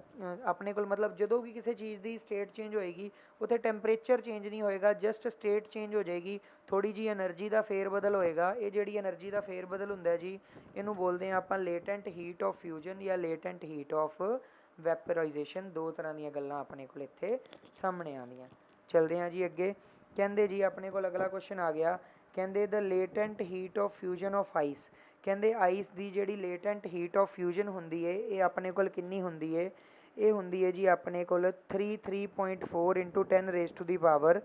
ਆਪਣੇ ਕੋਲ, ਮਤਲਬ ਜਦੋਂ ਵੀ ਕਿਸੇ ਚੀਜ਼ ਦੀ ਸਟੇਟ ਚੇਂਜ ਹੋਏਗੀ ਉੱਥੇ ਟੈਂਪਰੇਚਰ ਚੇਂਜ ਨਹੀਂ ਹੋਏਗਾ, ਜਸਟ ਸਟੇਟ ਚੇਂਜ ਹੋ ਜਾਏਗੀ, ਥੋੜ੍ਹੀ ਜਿਹੀ ਐਨਰਜੀ ਦਾ ਫੇਰ ਬਦਲ ਹੋਏਗਾ। ਇਹ ਜਿਹੜੀ ਐਨਰਜੀ ਦਾ ਫੇਰ ਬਦਲ ਹੁੰਦਾ ਜੀ ਇਹਨੂੰ ਬੋਲਦੇ ਹਾਂ ਆਪਾਂ ਲੇਟੈਂਟ ਹੀਟ ਆਫ ਫਿਊਜ਼ਨ ਜਾਂ ਲੇਟੈਂਟ ਹੀਟ ਆਫ ਵੈਪਰਾਈਜੇਸ਼ਨ। ਦੋ ਤਰ੍ਹਾਂ ਦੀਆਂ ਗੱਲਾਂ ਆਪਣੇ ਕੋਲ ਇੱਥੇ ਸਾਹਮਣੇ ਆਉਂਦੀਆਂ। ਚਲਦੇ ਹਾਂ ਜੀ ਅੱਗੇ। ਕਹਿੰਦੇ ਜੀ ਆਪਣੇ ਕੋਲ ਅਗਲਾ ਕੁਐਸਚਨ ਆ ਗਿਆ, ਕਹਿੰਦੇ the latent heat of fusion of ice. ਕਹਿੰਦੇ ਆਈਸ ਦੀ ਜਿਹੜੀ ਲੇਟੈਂਟ ਹੀਟ ਆਫ ਫਿਊਜ਼ਨ ਹੁੰਦੀ ਹੈ ਇਹ ਆਪਣੇ ਕੋਲ ਕਿੰਨੀ ਹੁੰਦੀ ਹੈ, ਇਹ ਹੁੰਦੀ ਹੈ ਜੀ ਆਪਣੇ ਕੋਲ 3.4 into 10 raise to the power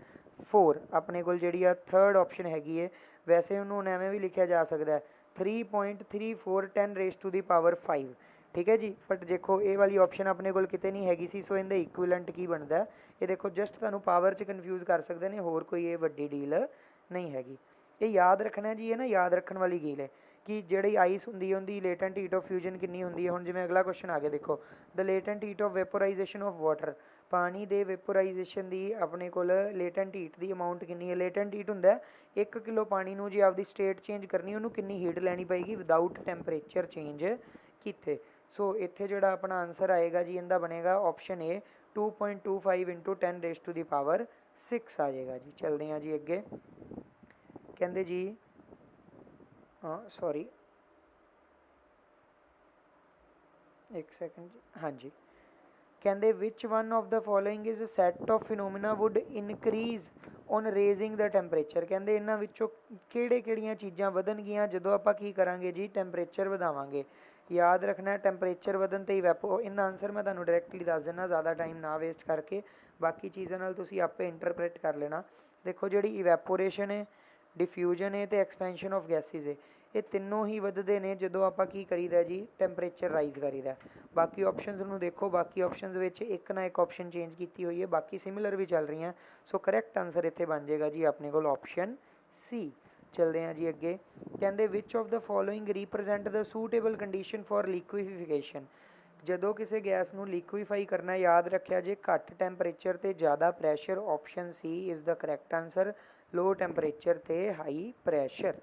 4। ਆਪਣੇ ਕੋਲ ਜਿਹੜੀ ਆ ਥਰਡ ਆਪਸ਼ਨ ਹੈਗੀ ਹੈ, ਵੈਸੇ ਉਹਨੂੰ ਹੁਣ ਐਵੇਂ ਵੀ ਲਿਖਿਆ ਜਾ ਸਕਦਾ 3.34 10 ਰੇਜ਼ ਟੂ ਦੀ ਪਾਵਰ 5। ਠੀਕ ਹੈ ਜੀ, ਬਟ ਦੇਖੋ ਇਹ ਵਾਲੀ ਆਪਸ਼ਨ ਆਪਣੇ ਕੋਲ ਕਿਤੇ ਨਹੀਂ ਹੈਗੀ ਸੀ, ਸੋ ਇਹਦਾ ਇਕੁਇਲੈਂਟ ਕੀ ਬਣਦਾ ਇਹ ਦੇਖੋ, ਜਸਟ ਤੁਹਾਨੂੰ ਪਾਵਰ 'ਚ ਕਨਫਿਊਜ਼ ਕਰ ਸਕਦੇ ਨੇ, ਹੋਰ ਕੋਈ ਇਹ ਵੱਡੀ ਡੀਲ ਨਹੀਂ ਹੈਗੀ। ਇਹ ਯਾਦ ਰੱਖਣਾ ਜੀ, ਇਹ ਨਾ ਯਾਦ ਰੱਖਣ ਵਾਲੀ ਗੇਲ ਹੈ ਕਿ ਜਿਹੜੀ ਆਈਸ ਹੁੰਦੀ ਹੈ ਉਹਦੀ ਲੇਟੈਂਟ ਹੀਟ ਆਫ ਫਿਊਜ਼ਨ ਕਿੰਨੀ ਹੁੰਦੀ ਹੈ। ਹੁਣ ਜਿਵੇਂ ਅਗਲਾ ਕੁਐਸਚਨ ਆ ਗਿਆ ਦੇਖੋ, the latent heat of vaporisation of water. ਪਾਣੀ ਦੇ ਵੈਪੋਰਾਈਜੇਸ਼ਨ ਦੀ ਆਪਣੇ ਕੋਲ ਲੇਟੈਂਟ ਹੀਟ ਦੀ ਅਮਾਊਂਟ ਕਿੰਨੀ ਹੈ। ਲੇਟੈਂਟ ਹੀਟ ਹੁੰਦਾ 1 ਕਿਲੋ ਪਾਣੀ ਨੂੰ ਜੇ ਆਪਦੀ ਸਟੇਟ ਚੇਂਜ ਕਰਨੀ ਉਹਨੂੰ ਕਿੰਨੀ ਹੀਟ ਲੈਣੀ ਪਏਗੀ ਵਿਦਾਊਟ ਟੈਂਪਰੇਚਰ ਚੇਂਜ ਕੀਤੇ। ਸੋ ਇੱਥੇ ਜਿਹੜਾ ਆਪਣਾ ਆਨਸਰ ਆਏਗਾ ਜੀ ਇਹਦਾ ਬਣੇਗਾ option A 2.25 into 10 raise to the power 6 ਆ ਜਾਏਗਾ ਜੀ। ਚਲਦੇ ਹਾਂ ਜੀ ਅੱਗੇ। ਕਹਿੰਦੇ ਜੀ ਸੌਰੀ ਇੱਕ ਸੈਕਿੰਡ ਜੀ, ਹਾਂਜੀ। ਕਹਿੰਦੇ which one of the following is set of phenomena would increase on raising the temperature. ਕਹਿੰਦੇ ਇਹਨਾਂ ਵਿੱਚੋਂ ਕਿਹੜੀਆਂ ਚੀਜ਼ਾਂ ਵਧਣਗੀਆਂ ਜਦੋਂ ਆਪਾਂ ਕੀ ਕਰਾਂਗੇ ਜੀ ਟੈਂਪਰੇਚਰ ਵਧਾਵਾਂਗੇ। ਯਾਦ ਰੱਖਣਾ ਟੈਂਪਰੇਚਰ ਵਧਣ 'ਤੇ ਇਹਦਾ ਆਨਸਰ ਮੈਂ ਤੁਹਾਨੂੰ ਡਾਇਰੈਕਟਲੀ ਦੱਸ ਦਿੰਦਾ, ਜ਼ਿਆਦਾ ਟਾਈਮ ਨਾ ਵੇਸਟ ਕਰਕੇ, ਬਾਕੀ ਚੀਜ਼ਾਂ ਨਾਲ ਤੁਸੀਂ ਆਪੇ ਇੰਟਰਪ੍ਰੇਟ ਕਰ ਲੈਣਾ। ਦੇਖੋ ਜਿਹੜੀ ਇਵੈਪੋਰੇਸ਼ਨ ਹੈ, ਡਿਫਿਊਜ਼ਨ ਹੈ ਅਤੇ ਐਕਸਪੈਂਸ਼ਨ ਆਫ ਗੈਸਿਸ ਹੈ, ਇਹ ਤਿੰਨੋਂ ਹੀ ਵੱਧਦੇ ਨੇ ਜਦੋਂ ਆਪਾਂ ਕੀ ਕਰੀਦਾ ਜੀ ਟੈਂਪਰੇਚਰ ਰਾਈਜ਼ ਕਰੀਦਾ। ਬਾਕੀ ਆਪਸ਼ਨਸ ਨੂੰ ਦੇਖੋ, ਬਾਕੀ ਆਪਸ਼ਨਸ ਵਿੱਚ ਇੱਕ ਨਾ ਇੱਕ ਆਪਸ਼ਨ ਚੇਂਜ ਕੀਤੀ ਹੋਈ ਹੈ, ਬਾਕੀ ਸਿਮਿਲਰ ਵੀ ਚੱਲ ਰਹੀਆਂ। ਸੋ ਕਰੈਕਟ ਆਨਸਰ ਇੱਥੇ ਬਣ ਜਾਏਗਾ ਜੀ ਆਪਣੇ ਕੋਲ ਆਪਸ਼ਨ ਸੀ। ਚਲਦੇ ਹਾਂ ਜੀ ਅੱਗੇ। ਕਹਿੰਦੇ which of the following represent the suitable condition for liquefaction. ਜਦੋਂ ਕਿਸੇ ਗੈਸ ਨੂੰ ਲਿਕੁਈਫਾਈ ਕਰਨਾ, ਯਾਦ ਰੱਖਿਆ ਜੇ ਘੱਟ ਟੈਂਪਰੇਚਰ 'ਤੇ ਜ਼ਿਆਦਾ pressure, option C is the correct answer. Low temperature 'ਤੇ ਹਾਈ ਪ੍ਰੈਸ਼ਰ।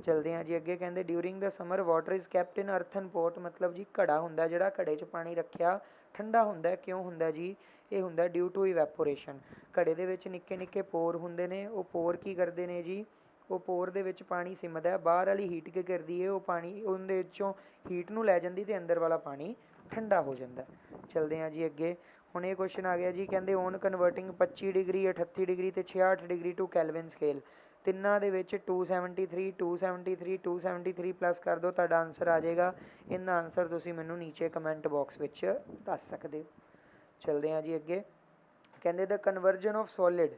ਚਲਦੇ ਹਾਂ ਜੀ ਅੱਗੇ। ਕਹਿੰਦੇ during the summer water is kept in earthen pot. ਮਤਲਬ ਜੀ ਘੜਾ ਹੁੰਦਾ ਜਿਹੜਾ ਘੜੇ 'ਚ ਪਾਣੀ ਰੱਖਿਆ ਠੰਡਾ ਹੁੰਦਾ, ਕਿਉਂ ਹੁੰਦਾ ਜੀ ਇਹ ਹੁੰਦਾ ਡਿਊ ਟੂ ਇਵੈਪੋਰੇਸ਼ਨ। ਘੜੇ ਦੇ ਵਿੱਚ ਨਿੱਕੇ ਨਿੱਕੇ ਪੋਰ ਹੁੰਦੇ ਨੇ, ਉਹ ਪੋਰ ਕੀ ਕਰਦੇ ਨੇ ਜੀ, ਉਹ ਪੋਰ ਦੇ ਵਿੱਚ ਪਾਣੀ ਸਿਮਦਾ, ਬਾਹਰ ਵਾਲੀ ਹੀਟ ਕੀ ਕਰਦੀ ਹੈ ਉਹ ਪਾਣੀ ਉਹਦੇ ਵਿੱਚੋਂ ਹੀਟ ਨੂੰ ਲੈ ਜਾਂਦੀ ਅਤੇ ਅੰਦਰ ਵਾਲਾ ਪਾਣੀ ਠੰਡਾ ਹੋ ਜਾਂਦਾ। ਚਲਦੇ ਹਾਂ ਜੀ ਅੱਗੇ। ਹੁਣ ਇਹ ਕੁਐਸਚਨ ਆ ਗਿਆ ਜੀ, ਕਹਿੰਦੇ ਔਨ ਕਨਵਰਟਿੰਗ 25 ਡਿਗਰੀ 38 ਡਿਗਰੀ ਅਤੇ 66 ਡਿਗਰੀ ਟੂ ਕੈਲਵਿਨ ਸਕੇਲ। ਤਿੰਨਾਂ ਦੇ ਵਿੱਚ 273 273 273 ਪਲੱਸ ਕਰ ਦਿਓ, ਤੁਹਾਡਾ ਆਨਸਰ ਆ ਜਾਏਗਾ। ਇਹਦਾ ਆਨਸਰ ਤੁਸੀਂ ਮੈਨੂੰ ਨੀਚੇ ਕਮੈਂਟ ਬਾਕਸ ਵਿੱਚ ਦੱਸ ਸਕਦੇ ਹੋ। ਚਲਦੇ ਹਾਂ ਜੀ ਅੱਗੇ। ਕਹਿੰਦੇ the conversion of solid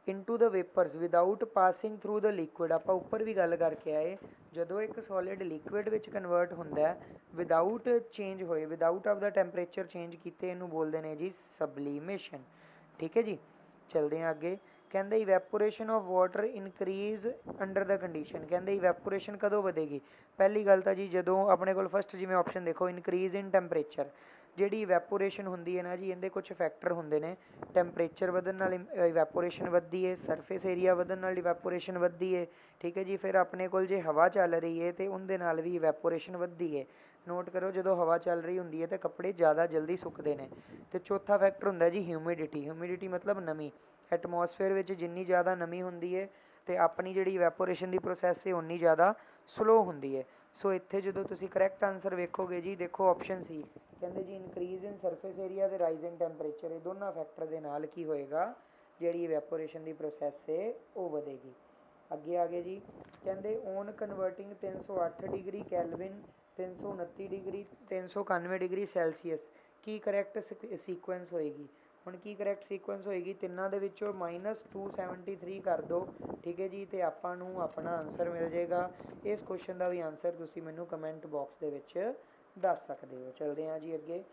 into the vapours without passing through the liquid. ਆਪਾਂ ਉੱਪਰ ਵੀ ਗੱਲ ਕਰਕੇ ਆਏ, ਜਦੋਂ ਇੱਕ ਸੋਲਿਡ ਲਿਕੁਇਡ ਵਿੱਚ ਕਨਵਰਟ ਹੁੰਦਾ ਵਿਦਾਊਟ ਚੇਂਜ ਹੋਏ, without of the temperature change ਕੀਤੇ, ਇਹਨੂੰ ਬੋਲਦੇ ਨੇ ਜੀ ਸਬਲੀਮੇਸ਼ਨ। ਠੀਕ ਹੈ ਜੀ। ਚਲਦੇ ਹਾਂ ਅੱਗੇ। ਕਹਿੰਦੇ evaporation of water increase under the condition. ਕਹਿੰਦੇ ਇਵੈਪੋਰੇਸ਼ਨ ਕਦੋਂ ਵਧੇਗੀ। ਪਹਿਲੀ ਗੱਲ ਤਾਂ ਜੀ ਜਦੋਂ ਆਪਣੇ ਕੋਲ ਫਸਟ ਜਿਵੇਂ ਆਪਸ਼ਨ ਦੇਖੋ ਇਨਕਰੀਜ਼ ਇਨ ਟੈਂਪਰੇਚਰ। ਜਿਹੜੀ ਇਵੈਪੋਰੇਸ਼ਨ ਹੁੰਦੀ ਹੈ ਨਾ ਜੀ ਇਹਦੇ ਕੁਛ ਫੈਕਟਰ ਹੁੰਦੇ ਨੇ। ਟੈਂਪਰੇਚਰ ਵਧਣ ਨਾਲ ਇਵੈਪੋਰੇਸ਼ਨ ਵੱਧਦੀ ਹੈ, ਸਰਫੇਸ ਏਰੀਆ ਵਧਣ ਨਾਲ ਇਵੈਪੋਰੇਸ਼ਨ ਵੱਧਦੀ ਹੈ। ਠੀਕ ਹੈ ਜੀ। ਫਿਰ ਆਪਣੇ ਕੋਲ ਜੇ ਹਵਾ ਚੱਲ ਰਹੀ ਹੈ ਅਤੇ ਉਹਦੇ ਨਾਲ ਵੀ ਇਵੈਪੋਰੇਸ਼ਨ ਵੱਧਦੀ ਹੈ। ਨੋਟ ਕਰੋ ਜਦੋਂ ਹਵਾ ਚੱਲ ਰਹੀ ਹੁੰਦੀ ਹੈ ਤਾਂ ਕੱਪੜੇ ਜ਼ਿਆਦਾ ਜਲਦੀ ਸੁੱਕਦੇ ਨੇ। ਅਤੇ ਚੌਥਾ ਫੈਕਟਰ ਹੁੰਦਾ ਜੀ ਹਿਊਮਿਡਿਟੀ ਮਤਲਬ ਨਮੀ। ਐਟਮੋਸਫੇਅਰ ਵਿੱਚ ਜਿੰਨੀ ਜ਼ਿਆਦਾ ਨਮੀ ਹੁੰਦੀ ਹੈ ਅਤੇ ਆਪਣੀ ਜਿਹੜੀ ਵੈਪੋਰੇਸ਼ਨ ਦੀ ਪ੍ਰੋਸੈਸ ਹੈ ਉਨੀ ਜ਼ਿਆਦਾ ਸਲੋ ਹੁੰਦੀ ਹੈ। ਸੋ ਇੱਥੇ ਜਦੋਂ ਤੁਸੀਂ ਕਰੈਕਟ ਆਨਸਰ ਵੇਖੋਗੇ ਜੀ, ਦੇਖੋ ਆਪਸ਼ਨ ਸੀ, ਕਹਿੰਦੇ ਜੀ ਇਨਕਰੀਜ਼ ਇਨ ਸਰਫੇਸ ਏਰੀਆ ਅਤੇ ਰਾਈਜ਼ ਇਨ ਟੈਂਪਰੇਚਰ, ਇਹ ਦੋਨਾਂ ਫੈਕਟਰ ਦੇ ਨਾਲ ਕੀ ਹੋਏਗਾ, ਜਿਹੜੀ ਵੈਪੋਰੇਸ਼ਨ ਦੀ ਪ੍ਰੋਸੈਸ ਹੈ ਉਹ ਵਧੇਗੀ। ਅੱਗੇ ਆ ਗਏ ਜੀ, ਕਹਿੰਦੇ on converting 308 degree kelvin 329 degree 391 degree Celsius ਕੀ ਕਰੈਕਟ ਸੀਕੁਐਂਸ ਹੋਏਗੀ। ਹੁਣ ਕੀ ਕਰੈਕਟ ਸੀਕੁਐਂਸ ਹੋਏਗੀ, ਤਿੰਨਾਂ ਦੇ ਵਿੱਚੋਂ -273 ਕਰ ਦਿਓ, ਠੀਕ ਹੈ ਜੀ, ਅਤੇ ਆਪਾਂ ਨੂੰ ਆਪਣਾ ਆਨਸਰ ਮਿਲ ਜਾਏਗਾ। ਇਸ ਕੁਐਸਚਨ ਦਾ ਵੀ ਆਨਸਰ ਤੁਸੀਂ ਮੈਨੂੰ ਕਮੈਂਟ ਬਾਕਸ ਦੇ ਵਿੱਚ ਦੱਸ ਸਕਦੇ ਹੋ। ਚਲਦੇ ਹਾਂ ਜੀ ਅੱਗੇ,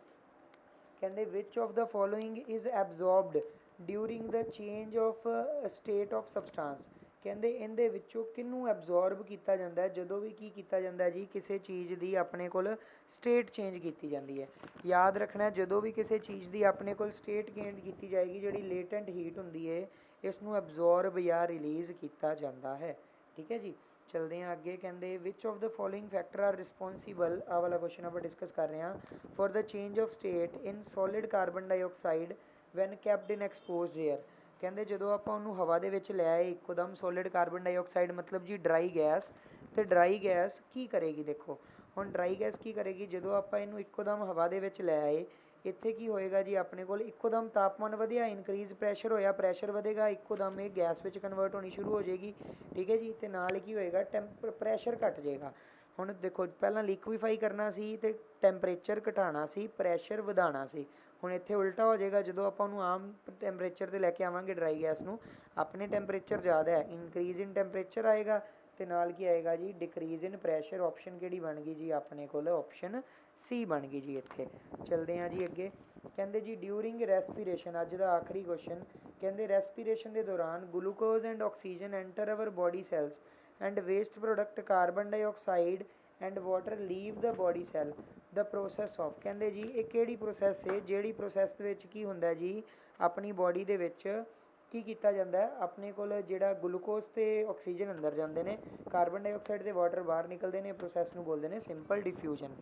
ਕਹਿੰਦੇ which of the following is absorbed during the change of state of substance, ਕਹਿੰਦੇ ਇਹਦੇ ਵਿੱਚੋਂ ਕਿਹਨੂੰ ਐਬਜ਼ੋਰਬ ਕੀਤਾ ਜਾਂਦਾ ਹੈ ਜਦੋਂ ਵੀ ਕੀ ਕੀਤਾ ਜਾਂਦਾ ਜੀ, ਕਿਸੇ ਚੀਜ਼ ਦੀ ਆਪਣੇ ਕੋਲ ਸਟੇਟ ਚੇਂਜ ਕੀਤੀ ਜਾਂਦੀ ਹੈ। ਯਾਦ ਰੱਖਣਾ, ਜਦੋਂ ਵੀ ਕਿਸੇ ਚੀਜ਼ ਦੀ ਆਪਣੇ ਕੋਲ ਸਟੇਟ ਚੇਂਜ ਕੀਤੀ ਜਾਏਗੀ, ਜਿਹੜੀ ਲੇਟੈਂਟ ਹੀਟ ਹੁੰਦੀ ਹੈ ਇਸ ਨੂੰ ਐਬਜ਼ੋਰਬ ਜਾਂ ਰਿਲੀਜ਼ ਕੀਤਾ ਜਾਂਦਾ ਹੈ, ਠੀਕ ਹੈ ਜੀ। ਚਲਦੇ ਹਾਂ ਅੱਗੇ, ਕਹਿੰਦੇ which of the following factor are responsible, ਆਹ ਵਾਲਾ ਕੁਐਸਚਨ ਆਪਾਂ ਡਿਸਕਸ ਕਰ ਰਹੇ ਹਾਂ, for the change of state in solid carbon dioxide when capped in exposed air, ਕਹਿੰਦੇ ਜਦੋਂ ਆਪਾਂ ਉਹਨੂੰ ਹਵਾ ਦੇ ਵਿੱਚ ਲੈ ਆਏ ਇੱਕੋਦਮ ਸੋਲਿਡ ਕਾਰਬਨ ਡਾਈਆਕਸਾਈਡ ਮਤਲਬ ਜੀ ਡਰਾਈ ਗੈਸ, ਅਤੇ ਡਰਾਈ ਗੈਸ ਕੀ ਕਰੇਗੀ, ਦੇਖੋ ਹੁਣ ਡਰਾਈ ਗੈਸ ਕੀ ਕਰੇਗੀ, ਜਦੋਂ ਆਪਾਂ ਇਹਨੂੰ ਇੱਕੋਦਮ ਹਵਾ ਦੇ ਵਿੱਚ ਲੈ ਆਏ, ਇੱਥੇ ਕੀ ਹੋਏਗਾ ਜੀ, ਆਪਣੇ ਕੋਲ ਇੱਕੋਦਮ ਤਾਪਮਾਨ ਵਧਿਆ, ਇਨਕਰੀਜ਼ ਪ੍ਰੈਸ਼ਰ ਹੋਇਆ, ਪ੍ਰੈਸ਼ਰ ਵਧੇਗਾ, ਇੱਕੋਦਮ ਇਹ ਗੈਸ ਵਿੱਚ ਕਨਵਰਟ ਹੋਣੀ ਸ਼ੁਰੂ ਹੋ ਜਾਏਗੀ, ਠੀਕ ਹੈ ਜੀ, ਅਤੇ ਨਾਲ ਕੀ ਹੋਏਗਾ, ਪ੍ਰੈਸ਼ਰ ਘੱਟ ਜਾਏਗਾ। ਹੁਣ ਦੇਖੋ ਪਹਿਲਾਂ ਲਿਕੁਈਫਾਈ ਕਰਨਾ ਸੀ ਅਤੇ ਟੈਂਪਰੇਚਰ ਘਟਾਉਣਾ ਸੀ, ਪ੍ਰੈਸ਼ਰ ਵਧਾਉਣਾ ਸੀ। ਹੁਣ ਇੱਥੇ ਉਲਟਾ ਹੋ ਜਾਏਗਾ, ਜਦੋਂ ਆਪਾਂ ਉਹਨੂੰ ਆਮ ਟੈਂਪਰੇਚਰ 'ਤੇ ਲੈ ਕੇ ਆਵਾਂਗੇ ਡਰਾਈ ਗੈਸ ਨੂੰ, ਆਪਣੇ ਟੈਂਪਰੇਚਰ ਜ਼ਿਆਦਾ ਹੈ, ਇਨਕਰੀਜ਼ ਇਨ ਟੈਂਪਰੇਚਰ ਆਏਗਾ, ਅਤੇ ਨਾਲ ਕੀ ਆਏਗਾ ਜੀ, ਡਿਕਰੀਜ਼ ਇਨ ਪ੍ਰੈਸ਼ਰ। ਆਪਸ਼ਨ ਕਿਹੜੀ ਬਣ ਗਈ ਜੀ, ਆਪਣੇ ਕੋਲ ਆਪਸ਼ਨ ਸੀ ਬਣ ਗਈ ਜੀ। ਇੱਥੇ ਚਲਦੇ ਹਾਂ ਜੀ ਅੱਗੇ, ਕਹਿੰਦੇ ਜੀ ਡਿਊਰਿੰਗ ਰੈਸਪੀਰੇਸ਼ਨ, ਅੱਜ ਦਾ ਆਖਰੀ ਕੁਐਸਚਨ, ਕਹਿੰਦੇ ਰੈਸਪੀਰੇਸ਼ਨ ਦੇ ਦੌਰਾਨ glucose and oxygen enter our body cells and waste product carbon dioxide and water leave the body cell the process of, ਕਹਿੰਦੇ ਜੀ ਇਹ ਕਿਹੜੀ ਪ੍ਰੋਸੈਸ ਹੈ, ਜਿਹੜੀ ਪ੍ਰੋਸੈਸ ਦੇ ਵਿੱਚ ਕੀ ਹੁੰਦਾ ਜੀ, ਆਪਣੀ ਬੋਡੀ ਦੇ ਵਿੱਚ ਕੀ ਕੀਤਾ ਜਾਂਦਾ, ਆਪਣੇ ਕੋਲ ਜਿਹੜਾ ਗਲੂਕੋਜ਼ ਅਤੇ ਆਕਸੀਜਨ ਅੰਦਰ ਜਾਂਦੇ ਨੇ, ਕਾਰਬਨ ਡਾਈਆਕਸਾਈਡ ਅਤੇ ਵਾਟਰ ਬਾਹਰ ਨਿਕਲਦੇ ਨੇ, ਪ੍ਰੋਸੈਸ ਨੂੰ ਬੋਲਦੇ ਨੇ ਸਿੰਪਲ ਡਿਫਿਊਜ਼ਨ।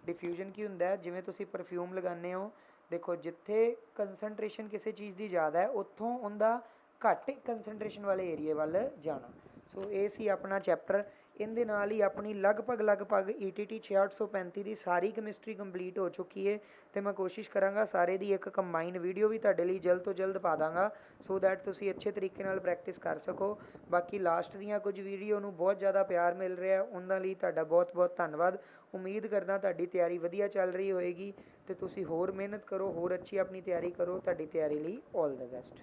ਡਿਫਿਊਜ਼ਨ ਕੀ ਹੁੰਦਾ, ਜਿਵੇਂ ਤੁਸੀਂ ਪਰਫਿਊਮ ਲਗਾਉਂਦੇ ਹੋ, ਦੇਖੋ ਜਿੱਥੇ ਕੰਸਨਟ੍ਰੇਸ਼ਨ ਕਿਸੇ ਚੀਜ਼ ਦੀ ਜ਼ਿਆਦਾ ਹੈ ਉੱਥੋਂ ਉਹਦਾ ਘੱਟ ਕੰਸਨਟ੍ਰੇਸ਼ਨ ਵਾਲੇ ਏਰੀਏ ਵੱਲ ਜਾਣਾ। ਸੋ ਇਹ ਸੀ ਆਪਣਾ ਚੈਪਟਰ, ਇਹਦੇ ਨਾਲ ਹੀ ਆਪਣੀ ਲਗਭਗ ETT 6635 ਦੀ ਸਾਰੀ ਕੈਮਿਸਟਰੀ ਕੰਪਲੀਟ ਹੋ ਚੁੱਕੀ ਹੈ, ਅਤੇ ਮੈਂ ਕੋਸ਼ਿਸ਼ ਕਰਾਂਗਾ ਸਾਰੇ ਦੀ ਇੱਕ ਕੰਬਾਈਨ ਵੀਡੀਓ ਵੀ ਤੁਹਾਡੇ ਲਈ ਜਲਦ ਤੋਂ ਜਲਦ ਪਾ ਦਾਂਗਾ, ਸੋ ਦੈਟ ਤੁਸੀਂ ਅੱਛੇ ਤਰੀਕੇ ਨਾਲ ਪ੍ਰੈਕਟਿਸ ਕਰ ਸਕੋ। ਬਾਕੀ ਲਾਸਟ ਦੀਆਂ ਕੁਝ ਵੀਡੀਓ ਨੂੰ ਬਹੁਤ ਜ਼ਿਆਦਾ ਪਿਆਰ ਮਿਲ ਰਿਹਾ, ਉਹਨਾਂ ਲਈ ਤੁਹਾਡਾ ਬਹੁਤ ਬਹੁਤ ਧੰਨਵਾਦ। ਉਮੀਦ ਕਰਦਾ ਤੁਹਾਡੀ ਤਿਆਰੀ ਵਧੀਆ ਚੱਲ ਰਹੀ ਹੋਏਗੀ, ਅਤੇ ਤੁਸੀਂ ਹੋਰ ਮਿਹਨਤ ਕਰੋ, ਹੋਰ ਅੱਛੀ ਆਪਣੀ ਤਿਆਰੀ ਕਰੋ। ਤੁਹਾਡੀ ਤਿਆਰੀ ਲਈ ਆਲ ਦ ਬੈਸਟ।